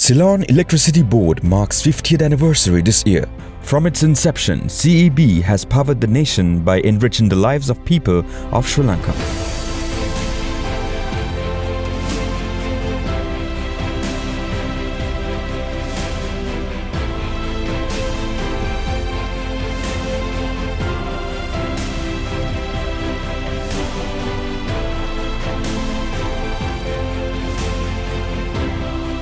Ceylon Electricity Board marks 50th anniversary this year. From its inception, CEB has powered the nation by enriching the lives of people of Sri Lanka.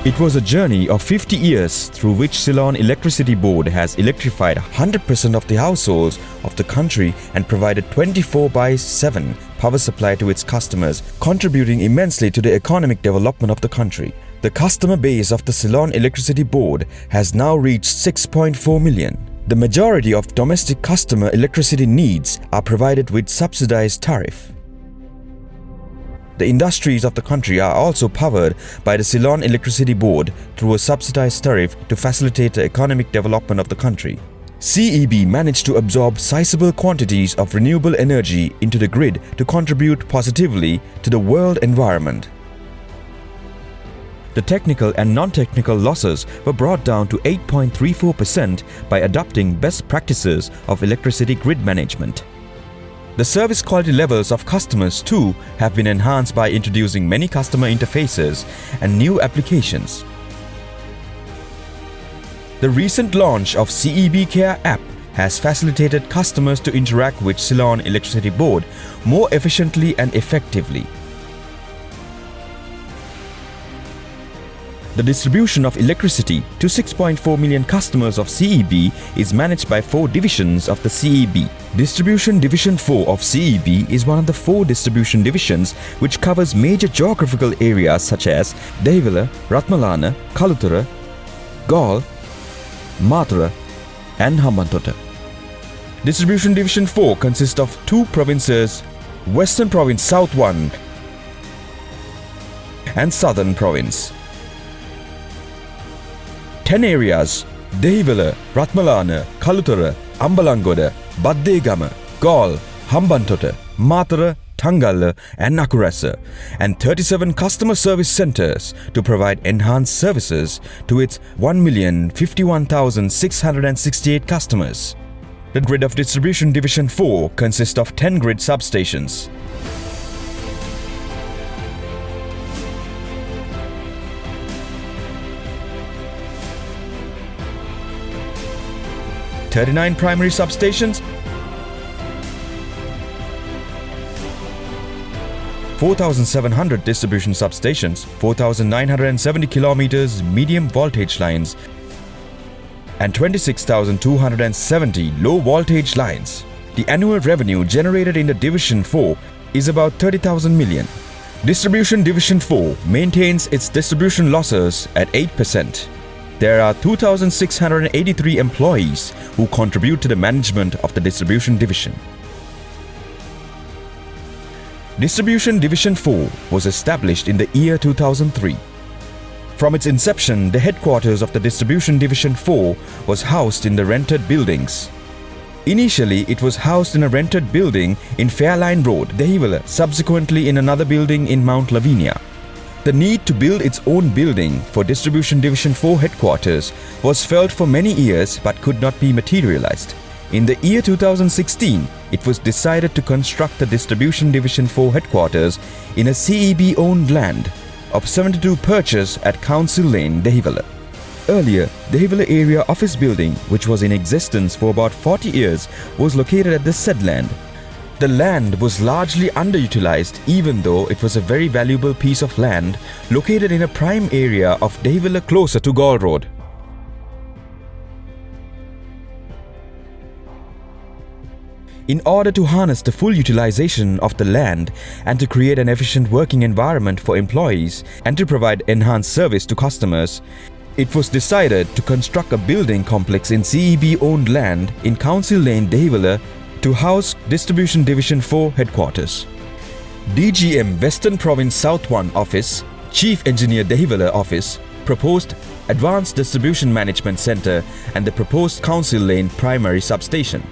It was a journey of 50 years through which Ceylon Electricity Board has electrified 100% of the households of the country and provided 24/7 power supply to its customers, contributing immensely to the economic development of the country. The customer base of the Ceylon Electricity Board has now reached 6.4 million. The majority of domestic customer electricity needs are provided with subsidized tariff. The industries of the country are also powered by the Ceylon Electricity Board through a subsidized tariff to facilitate the economic development of the country. CEB managed to absorb sizable quantities of renewable energy into the grid to contribute positively to the world environment. The technical and non-technical losses were brought down to 8.34% by adopting best practices of electricity grid management. The service quality levels of customers too have been enhanced by introducing many customer interfaces and new applications. The recent launch of CEB Care app has facilitated customers to interact with Ceylon Electricity Board more efficiently and effectively. The distribution of electricity to 6.4 million customers of CEB is managed by 4 divisions of the CEB. Distribution Division 4 of CEB is one of the 4 distribution divisions which covers major geographical areas such as Dehiwala, Ratmalana, Kaluthara, Galle, Mathura and Hambantota. Distribution Division 4 consists of 2 provinces, Western Province South 1 and Southern Province. 10 areas, Dehiwala, Ratmalana, Kaluthara, Ambalangoda, Baddegama, Galle, Hambantota, Mathura, Tangalla and Nakurasa, and 37 customer service centers to provide enhanced services to its 1,051,668 customers. The grid of Distribution Division 4 consists of 10 grid substations. (39 primary substations), 4,700 distribution substations, 4,970 kilometers medium voltage lines, and 26,270 low voltage lines. The annual revenue generated in the Division 4 is about 30,000 million. Distribution Division 4 maintains its distribution losses at 8%. There are 2,683 employees who contribute to the management of the Distribution Division. Distribution Division 4 was established in the year 2003. From its inception, the headquarters of the Distribution Division 4 was housed in the rented buildings. Initially, it was housed in a rented building in Fairline Road, Dehiwala, subsequently in another building in Mount Lavinia. The need to build its own building for Distribution Division 4 headquarters was felt for many years but could not be materialized. In the year 2016, it was decided to construct the Distribution Division 4 headquarters in a CEB-owned land of 72 purchase at Council Lane, Dehiwala. Earlier, Dehiwala Area Office Building, which was in existence for about 40 years, was located at the said land. The land was largely underutilized even though it was a very valuable piece of land located in a prime area of Dehiwala closer to Galle Road. In order to harness the full utilization of the land and to create an efficient working environment for employees and to provide enhanced service to customers, it was decided to construct a building complex in CEB-owned land in Council Lane, Dehiwala to house Distribution Division 4 headquarters. DGM Western Province South 1 Office, Chief Engineer Dehiwala Office, proposed Advanced Distribution Management Center and the proposed Council Lane primary substation.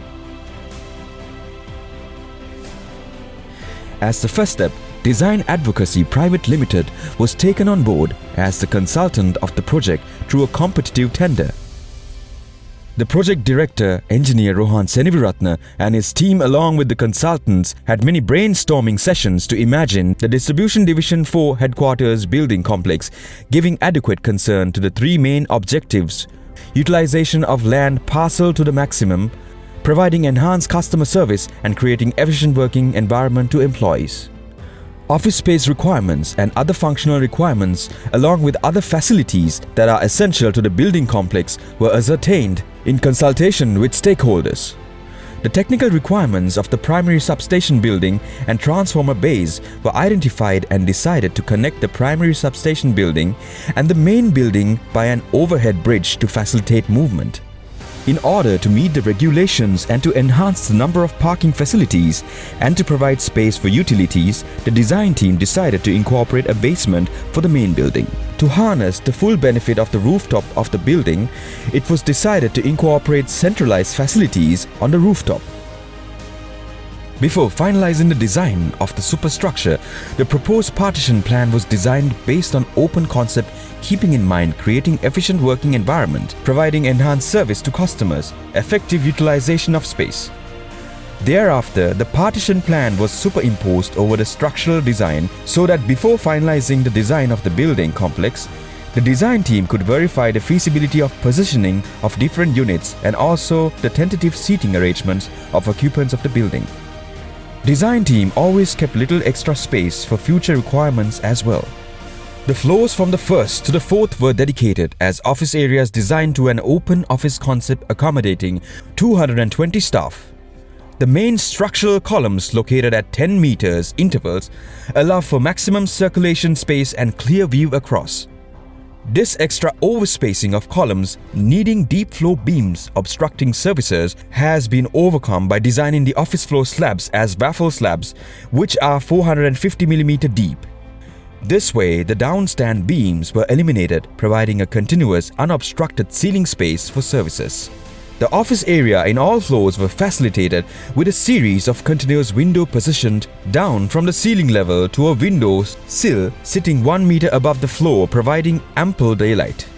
As the first step, Design Advocacy Private Limited was taken on board as the consultant of the project through a competitive tender. The project director, engineer Rohan Seniviratne, and his team along with the consultants had many brainstorming sessions to imagine the Distribution Division 4 headquarters building complex, giving adequate concern to the three main objectives: utilization of land parcel to the maximum, providing enhanced customer service, and creating efficient working environment to employees. Office space requirements and other functional requirements, along with other facilities that are essential to the building complex, were ascertained in consultation with stakeholders. The technical requirements of the primary substation building and transformer bays were identified and decided to connect the primary substation building and the main building by an overhead bridge to facilitate movement. In order to meet the regulations and to enhance the number of parking facilities and to provide space for utilities, the design team decided to incorporate a basement for the main building. To harness the full benefit of the rooftop of the building, it was decided to incorporate centralized facilities on the rooftop. Before finalizing the design of the superstructure, the proposed partition plan was designed based on open concept, keeping in mind creating efficient working environment, providing enhanced service to customers, effective utilization of space. Thereafter, the partition plan was superimposed over the structural design so that before finalizing the design of the building complex, the design team could verify the feasibility of positioning of different units and also the tentative seating arrangements of occupants of the building. Design team always kept little extra space for future requirements as well. The floors from the first to the fourth were dedicated as office areas designed to an open office concept accommodating 220 staff. The main structural columns located at 10 meters intervals allow for maximum circulation space and clear view across. This extra overspacing of columns needing deep flow beams obstructing surfaces has been overcome by designing the office floor slabs as waffle slabs, which are 450 mm deep. This way, the downstand beams were eliminated, providing a continuous, unobstructed ceiling space for services. The office area in all floors were facilitated with a series of continuous windows positioned down from the ceiling level to a window sill sitting 1 meter above the floor, providing ample daylight.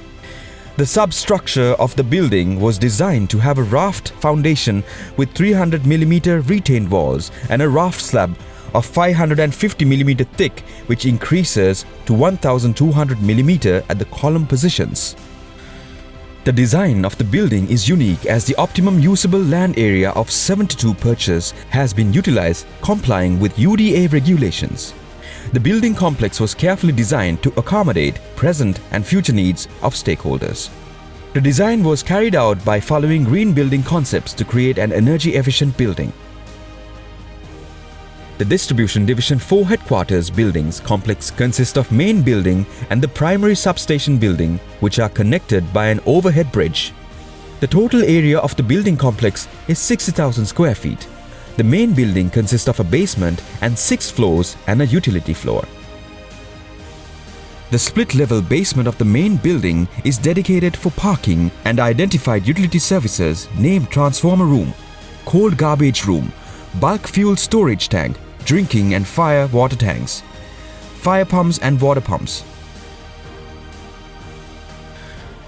The substructure of the building was designed to have a raft foundation with 300 mm retained walls and a raft slab of 550 mm thick, which increases to 1200 mm at the column positions. The design of the building is unique as the optimum usable land area of 72 perches has been utilized, complying with UDA regulations. The building complex was carefully designed to accommodate present and future needs of stakeholders. The design was carried out by following green building concepts to create an energy-efficient building. The Distribution Division 4 headquarters buildings complex consists of main building and the primary substation building, which are connected by an overhead bridge. The total area of the building complex is 60,000 square feet. The main building consists of a basement and 6 floors and a utility floor. The split-level basement of the main building is dedicated for parking and identified utility services named transformer room, cold garbage room, bulk fuel storage tank, drinking and fire water tanks, fire pumps and water pumps.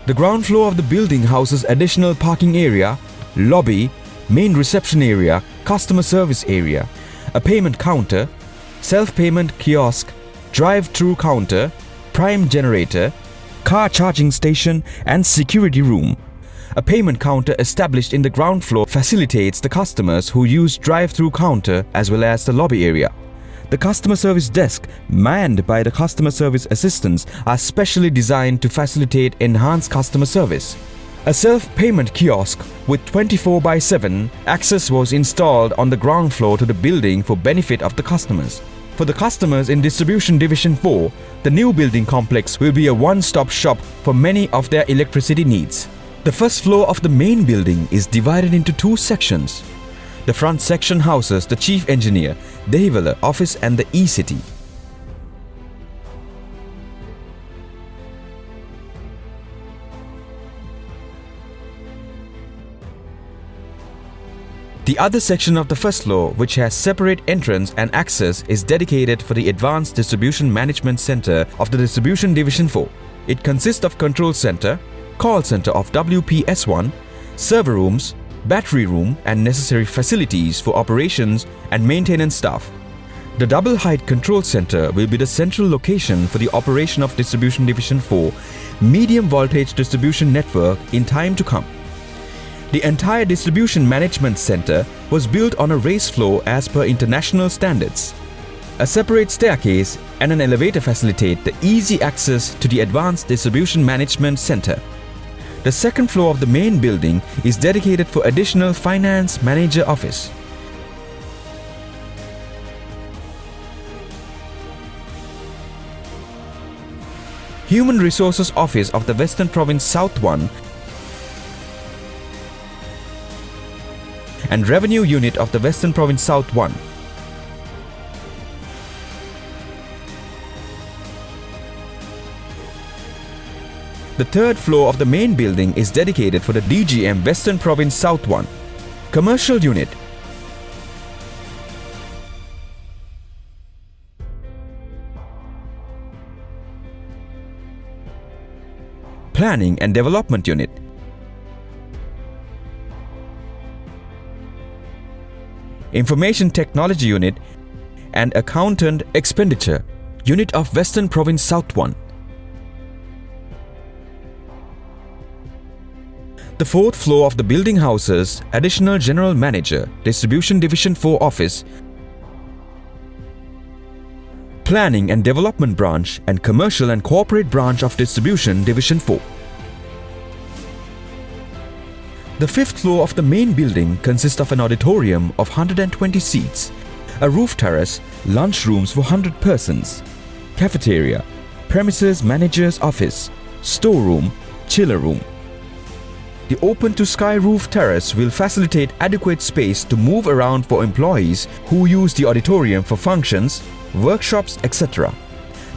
The ground floor of the building houses additional parking area, lobby, main reception area, customer service area, a payment counter, self-payment kiosk, drive-through counter, prime generator, car charging station and security room. A payment counter established in the ground floor facilitates the customers who use drive-through counter as well as the lobby area. The customer service desk, manned by the customer service assistants, are specially designed to facilitate enhanced customer service. A self-payment kiosk with 24/7 access was installed on the ground floor to the building for benefit of the customers. For the customers in Distribution Division 4, the new building complex will be a one-stop shop for many of their electricity needs. The first floor of the main building is divided into 2 sections. The front section houses the Chief Engineer, Dehiwala office and the E-City. The other section of the first floor, which has separate entrance and access, is dedicated for the Advanced Distribution Management Center of the Distribution Division 4. It consists of control center, call center of WPS1, server rooms, battery room and necessary facilities for operations and maintenance staff. The double height control center will be the central location for the operation of Distribution Division 4 medium voltage distribution network in time to come. The entire distribution management center was built on a raised floor as per international standards. A separate staircase and an elevator facilitate the easy access to the advanced distribution management center. The second floor of the main building is dedicated for additional finance manager office. Human Resources Office of the Western Province South 1 and Revenue Unit of the Western Province South 1. The third floor of the main building is dedicated for the DGM Western Province South 1. Commercial Unit. Planning and Development Unit. Information Technology Unit and Accountant Expenditure Unit of Western Province South 1. The fourth floor of the building houses Additional General Manager, Distribution Division 4 Office, Planning and Development Branch and Commercial and Corporate Branch of Distribution Division 4. The fifth floor of the main building consists of an auditorium of 120 seats, a roof terrace, lunch rooms for 100 persons, cafeteria, premises manager's office, storeroom, chiller room. The open-to-sky roof terrace will facilitate adequate space to move around for employees who use the auditorium for functions, workshops, etc.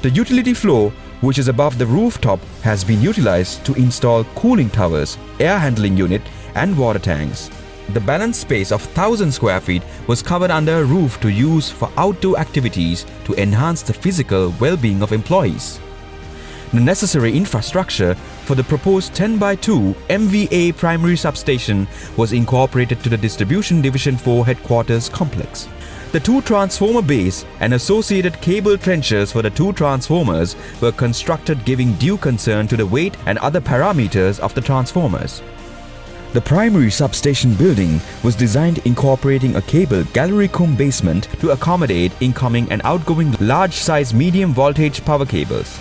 The utility floor, which is above the rooftop, has been utilized to install cooling towers, air handling unit and water tanks. The balance space of 1,000 square feet was covered under a roof to use for outdoor activities to enhance the physical well-being of employees. The necessary infrastructure for the proposed 10x2 MVA primary substation was incorporated to the Distribution Division 4 headquarters complex. The two transformer bays and associated cable trenchers for the two transformers were constructed, giving due concern to the weight and other parameters of the transformers. The primary substation building was designed incorporating a cable gallery cum basement to accommodate incoming and outgoing large-size medium voltage power cables.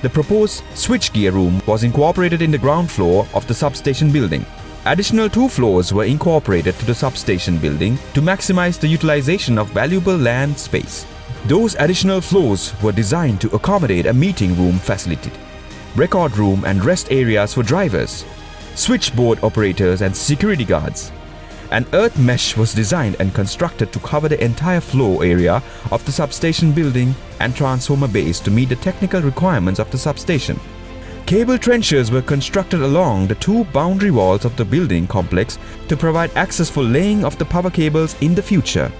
The proposed switchgear room was incorporated in the ground floor of the substation building. Additional 2 floors were incorporated to the substation building to maximize the utilization of valuable land space. Those additional floors were designed to accommodate a meeting room facility, record room and rest areas for drivers, switchboard operators and security guards. An earth mesh was designed and constructed to cover the entire floor area of the substation building and transformer base to meet the technical requirements of the substation. Cable trenchers were constructed along the 2 boundary walls of the building complex to provide access for laying of the power cables in the future.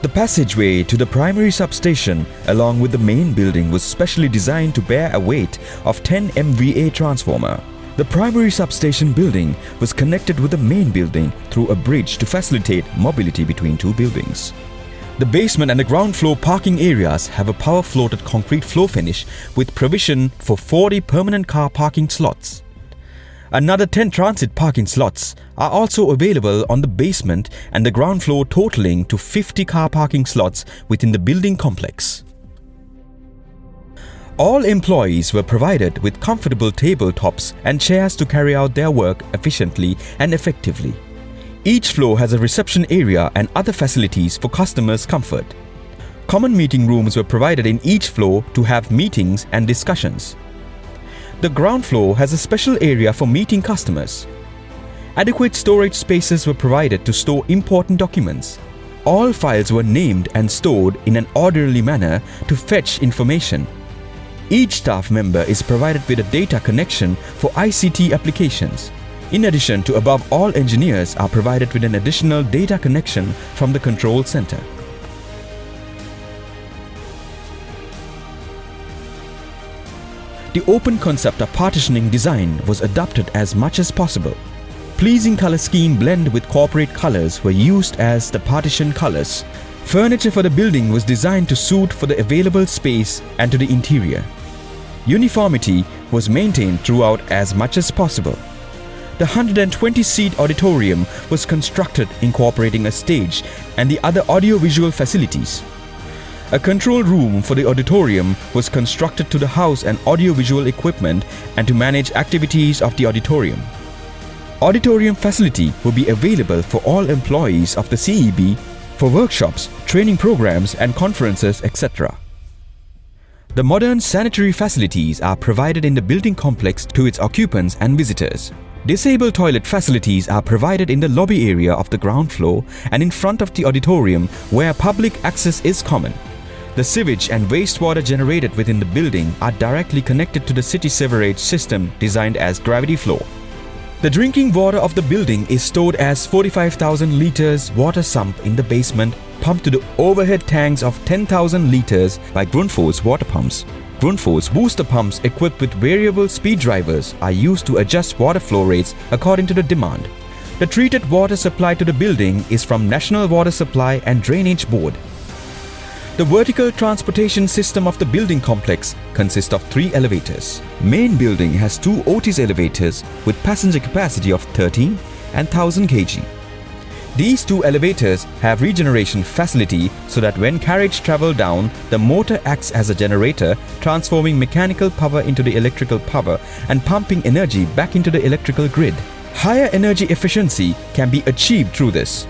The passageway to the primary substation along with the main building was specially designed to bear a weight of 10 MVA transformer. The primary substation building was connected with the main building through a bridge to facilitate mobility between 2 buildings. The basement and the ground floor parking areas have a power-floated concrete floor finish with provision for 40 permanent car parking slots. Another 10 transit parking slots are also available on the basement and the ground floor, totaling to 50 car parking slots within the building complex. All employees were provided with comfortable tabletops and chairs to carry out their work efficiently and effectively. Each floor has a reception area and other facilities for customers' comfort. Common meeting rooms were provided in each floor to have meetings and discussions. The ground floor has a special area for meeting customers. Adequate storage spaces were provided to store important documents. All files were named and stored in an orderly manner to fetch information. Each staff member is provided with a data connection for ICT applications. In addition to above, all engineers are provided with an additional data connection from the control center. The open concept of partitioning design was adopted as much as possible. Pleasing color scheme blend with corporate colors were used as the partition colors. Furniture for the building was designed to suit for the available space and to the interior. Uniformity was maintained throughout as much as possible. The 120-seat auditorium was constructed incorporating a stage and the other audiovisual facilities. A control room for the auditorium was constructed to house an audiovisual equipment and to manage activities of the auditorium. Auditorium facility will be available for all employees of the CEB for workshops, training programs and conferences, etc. The modern sanitary facilities are provided in the building complex to its occupants and visitors. Disabled toilet facilities are provided in the lobby area of the ground floor and in front of the auditorium where public access is common. The sewage and wastewater generated within the building are directly connected to the city sewerage system designed as gravity flow. The drinking water of the building is stored as 45,000 liters water sump in the basement, pumped to the overhead tanks of 10,000 liters by Grundfos water pumps. Grundfos booster pumps equipped with variable speed drivers are used to adjust water flow rates according to the demand. The treated water supplied to the building is from National Water Supply and Drainage Board. The vertical transportation system of the building complex consists of 3 elevators. Main building has 2 Otis elevators with passenger capacity of 13 and 1000 kg. These 2 elevators have regeneration facility so that when carriage travel down, the motor acts as a generator, transforming mechanical power into the electrical power and pumping energy back into the electrical grid. Higher energy efficiency can be achieved through this.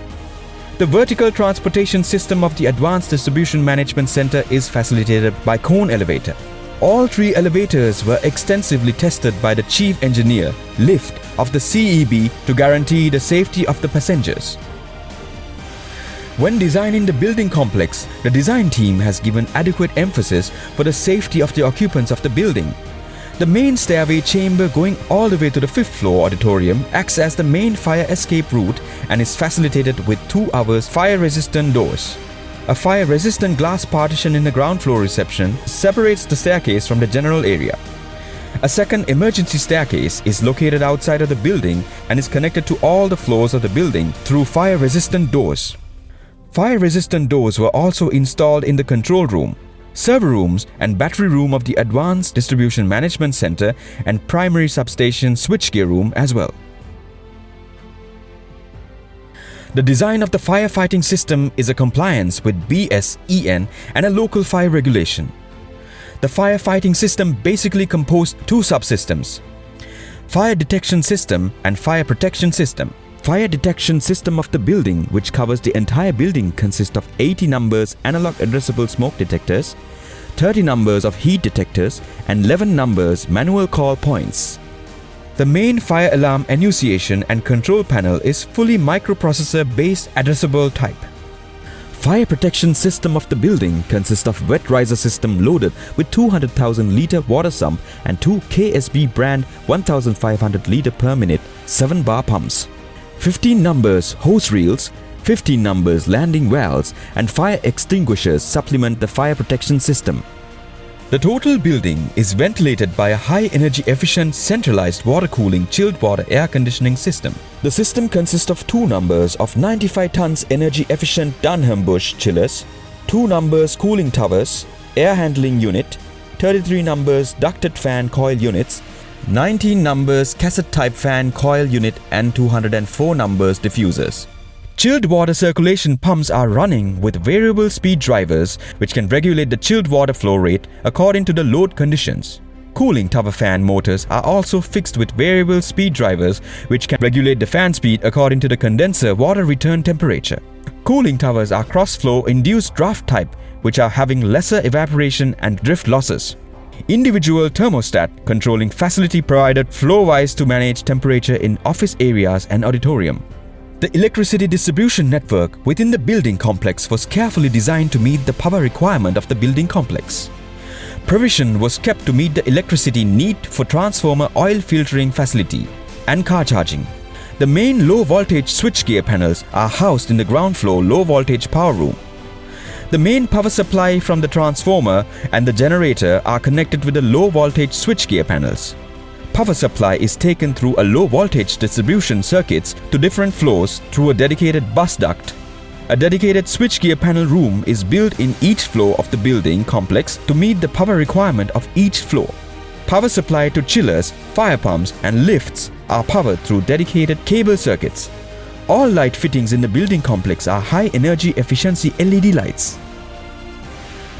The vertical transportation system of the Advanced Distribution Management Center is facilitated by cone elevator. All 3 elevators were extensively tested by the Chief Engineer, Lift, of the CEB to guarantee the safety of the passengers. When designing the building complex, the design team has given adequate emphasis for the safety of the occupants of the building. The main stairway chamber going all the way to the 5th floor auditorium acts as the main fire escape route and is facilitated with 2 fire-resistant doors. A fire-resistant glass partition in the ground floor reception separates the staircase from the general area. A second emergency staircase is located outside of the building and is connected to all the floors of the building through fire-resistant doors. Fire-resistant doors were also installed in the control room, server rooms and battery room of the Advanced Distribution Management Center and primary substation switchgear room as well. The design of the firefighting system is a compliance with BSEN and a local fire regulation. The firefighting system basically composed 2 subsystems: fire detection system and fire protection system. Fire detection system of the building, which covers the entire building, consists of 80 numbers analog addressable smoke detectors, 30 numbers of heat detectors and 11 numbers manual call points. The main fire alarm enunciation and control panel is fully microprocessor-based addressable type. Fire protection system of the building consists of wet riser system loaded with 200,000 liter water sump and 2 KSB brand 1500 liter per minute 7-bar pumps. 15 numbers hose reels, 15 numbers landing valves and fire extinguishers supplement the fire protection system. The total building is ventilated by a high energy efficient centralized water cooling chilled water air conditioning system. The system consists of 2 numbers of 95 tons energy efficient Dunham Bush chillers, 2 numbers cooling towers, air handling unit, 33 numbers ducted fan coil units, 19 numbers cassette type fan coil unit and 204 numbers diffusers. Chilled water circulation pumps are running with variable speed drivers which can regulate the chilled water flow rate according to the load conditions. Cooling tower fan motors are also fixed with variable speed drivers which can regulate the fan speed according to the condenser water return temperature. Cooling towers are cross-flow induced draft type which are having lesser evaporation and drift losses. Individual thermostat controlling facility provided flow-wise to manage temperature in office areas and auditorium. The electricity distribution network within the building complex was carefully designed to meet the power requirement of the building complex. Provision was kept to meet the electricity need for transformer oil filtering facility and car charging. The main low voltage switchgear panels are housed in the ground floor low voltage power room. The main power supply from the transformer and the generator are connected with the low voltage switchgear panels. Power supply is taken through a low voltage distribution circuits to different floors through a dedicated bus duct. A dedicated switchgear panel room is built in each floor of the building complex to meet the power requirement of each floor. Power supply to chillers, fire pumps and lifts are powered through dedicated cable circuits. All light fittings in the building complex are high energy efficiency LED lights.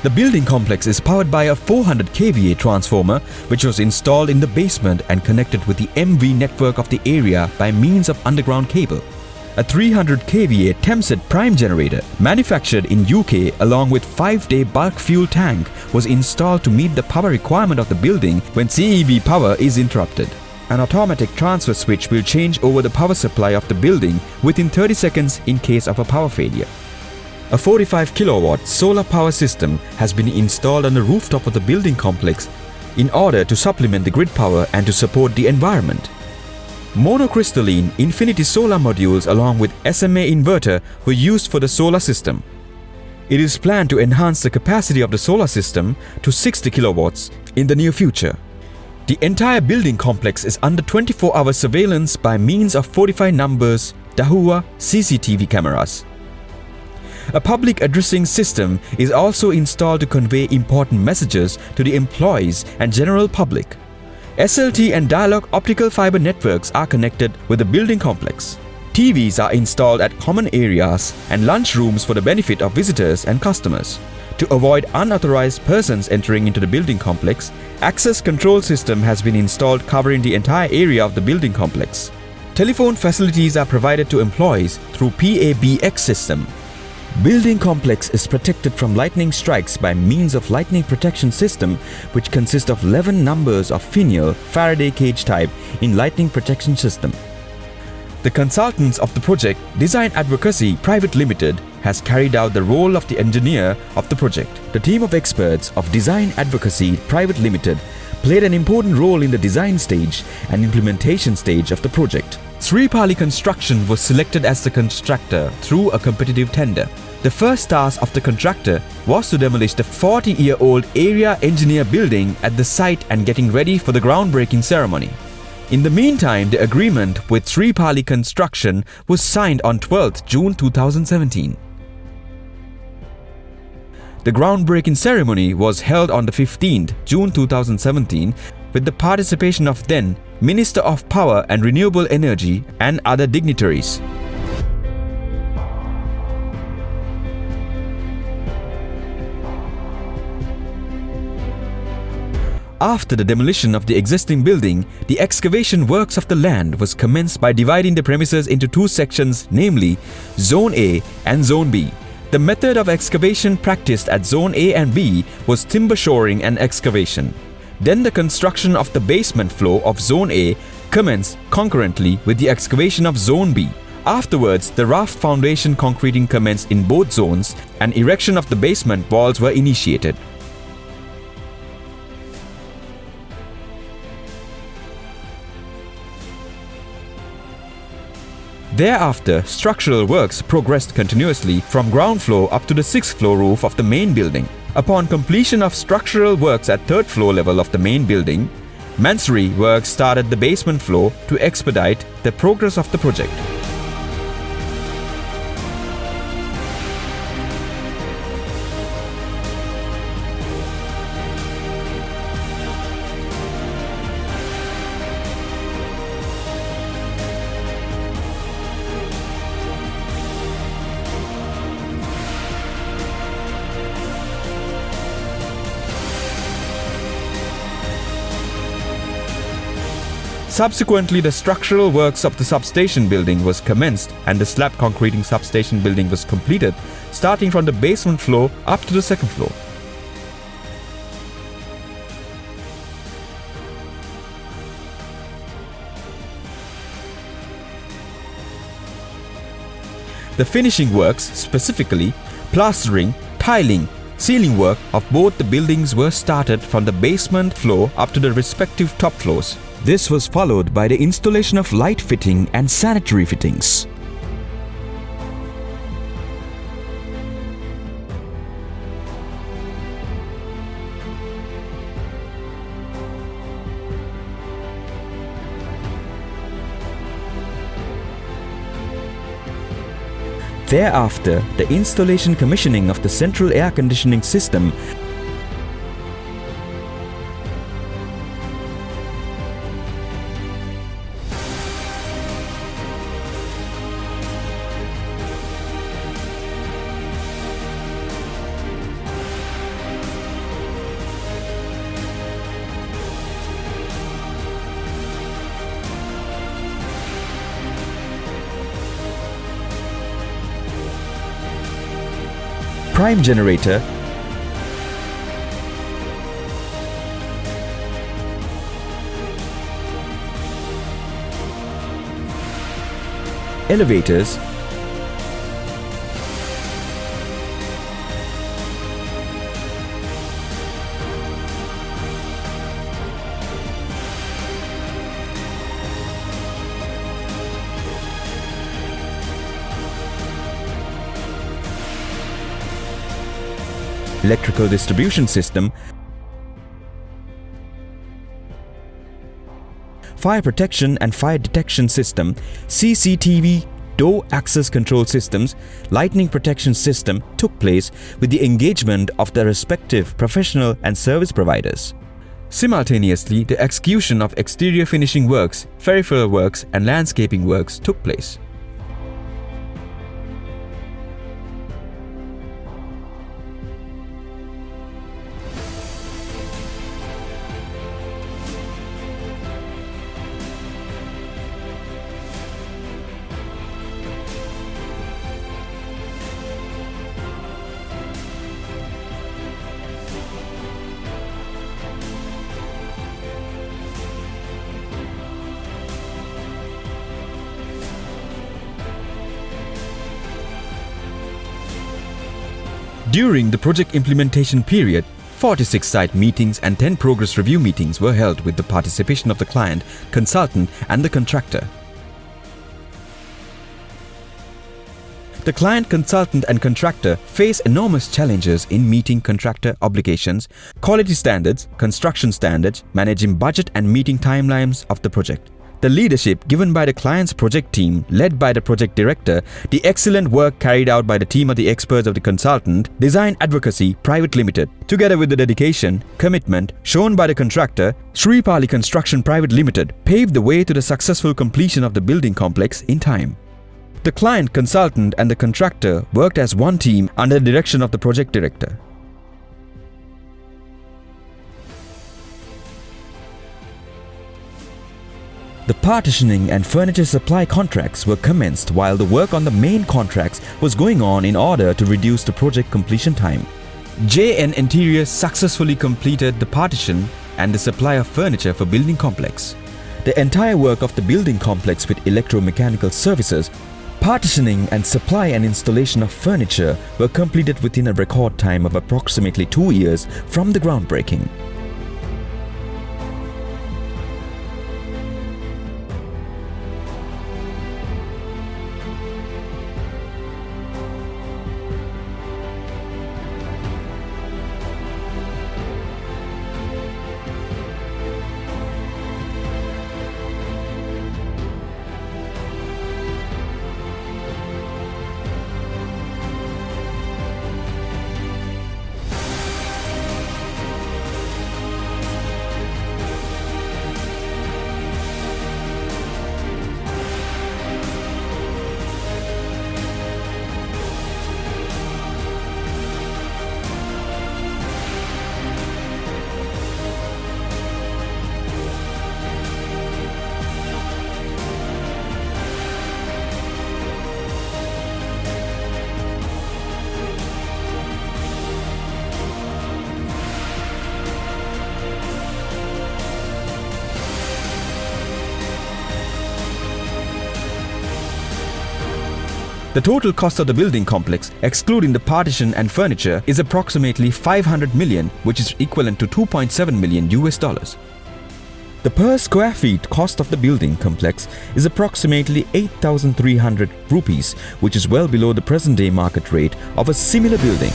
The building complex is powered by a 400 kVA transformer which was installed in the basement and connected with the MV network of the area by means of underground cable. A 300 kVA Thamset prime generator manufactured in UK along with 5-day bulk fuel tank was installed to meet the power requirement of the building when CEB power is interrupted. An automatic transfer switch will change over the power supply of the building within 30 seconds in case of a power failure. A 45 kW solar power system has been installed on the rooftop of the building complex in order to supplement the grid power and to support the environment. Monocrystalline infinity solar modules along with SMA inverter were used for the solar system. It is planned to enhance the capacity of the solar system to 60 kW in the near future. The entire building complex is under 24-hour surveillance by means of 45 numbers Dahua CCTV cameras. A public addressing system is also installed to convey important messages to the employees and general public. SLT and dialog optical fiber networks are connected with the building complex. TVs are installed at common areas and lunch rooms for the benefit of visitors and customers. To avoid unauthorized persons entering into the building complex, access control system has been installed covering the entire area of the building complex. Telephone facilities are provided to employees through PABX system. Building complex is protected from lightning strikes by means of lightning protection system which consists of 11 numbers of finial Faraday cage type in lightning protection system. The consultants of the project Design Advocacy Private Limited has carried out the role of the engineer of the project. The team of experts of Design Advocacy Private Limited played an important role in the design stage and implementation stage of the project. Sri Pali Construction was selected as the constructor through a competitive tender. The first task of the contractor was to demolish the 40-year-old area engineer building at the site and getting ready for the groundbreaking ceremony. In the meantime, the agreement with Sri Pali Construction was signed on 12th June 2017. The groundbreaking ceremony was held on the 15th June 2017 with the participation of then Minister of Power and Renewable Energy and other dignitaries. After the demolition of the existing building, the excavation works of the land was commenced by dividing the premises into two sections, namely Zone A and Zone B. The method of excavation practiced at Zone A and B was timber shoring and excavation. Then the construction of the basement floor of Zone A commenced concurrently with the excavation of Zone B. Afterwards, the raft foundation concreting commenced in both zones and erection of the basement walls were initiated. Thereafter, structural works progressed continuously from ground floor up to the 6th floor roof of the main building. Upon completion of structural works at 3rd floor level of the main building, masonry works started the basement floor to expedite the progress of the project. Subsequently, the structural works of the substation building was commenced and the slab concreting substation building was completed, starting from the basement floor up to the 2nd floor. The finishing works, specifically plastering, tiling, ceiling work of both the buildings were started from the basement floor up to the respective top floors. This was followed by the installation of light fitting and sanitary fittings. Thereafter, the installation commissioning of the central air conditioning system prime generator, elevators, electrical distribution system, fire protection and fire detection system, CCTV, door access control systems, lightning protection system took place with the engagement of the respective professional and service providers. Simultaneously, the execution of exterior finishing works, peripheral works and landscaping works took place. During the project implementation period, 46 site meetings and 10 progress review meetings were held with the participation of the client, consultant and the contractor. The client, consultant and contractor face enormous challenges in meeting contractor obligations, quality standards, construction standards, managing budget and meeting timelines of the project. The leadership given by the client's project team, led by the project director, the excellent work carried out by the team of the experts of the consultant, Design Advocacy Private Limited, together with the dedication, commitment shown by the contractor, Sri Pali Construction Private Limited, paved the way to the successful completion of the building complex in time. The client, consultant and the contractor worked as one team under the direction of the project director. The partitioning and furniture supply contracts were commenced while the work on the main contracts was going on in order to reduce the project completion time. JN Interior successfully completed the partition and the supply of furniture for building complex. The entire work of the building complex with electromechanical services, partitioning and supply and installation of furniture were completed within a record time of approximately 2 years from the groundbreaking. The total cost of the building complex, excluding the partition and furniture, is approximately 500 million, which is equivalent to 2.7 million US dollars. The per square feet cost of the building complex is approximately 8,300 rupees, which is well below the present-day market rate of a similar building.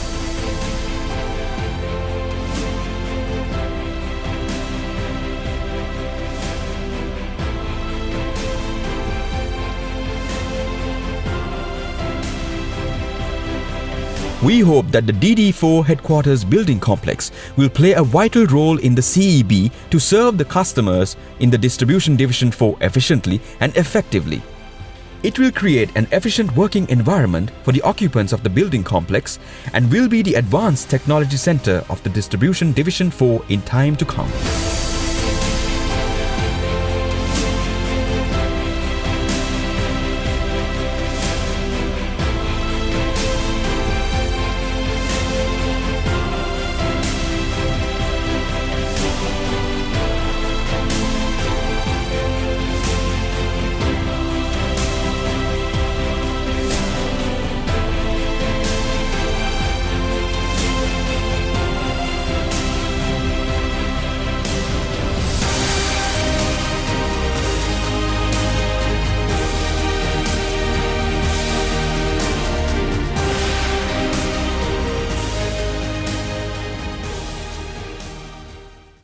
We hope that the DD4 headquarters building complex will play a vital role in the CEB to serve the customers in the Distribution Division 4 efficiently and effectively. It will create an efficient working environment for the occupants of the building complex and will be the advanced technology center of the Distribution Division 4 in time to come.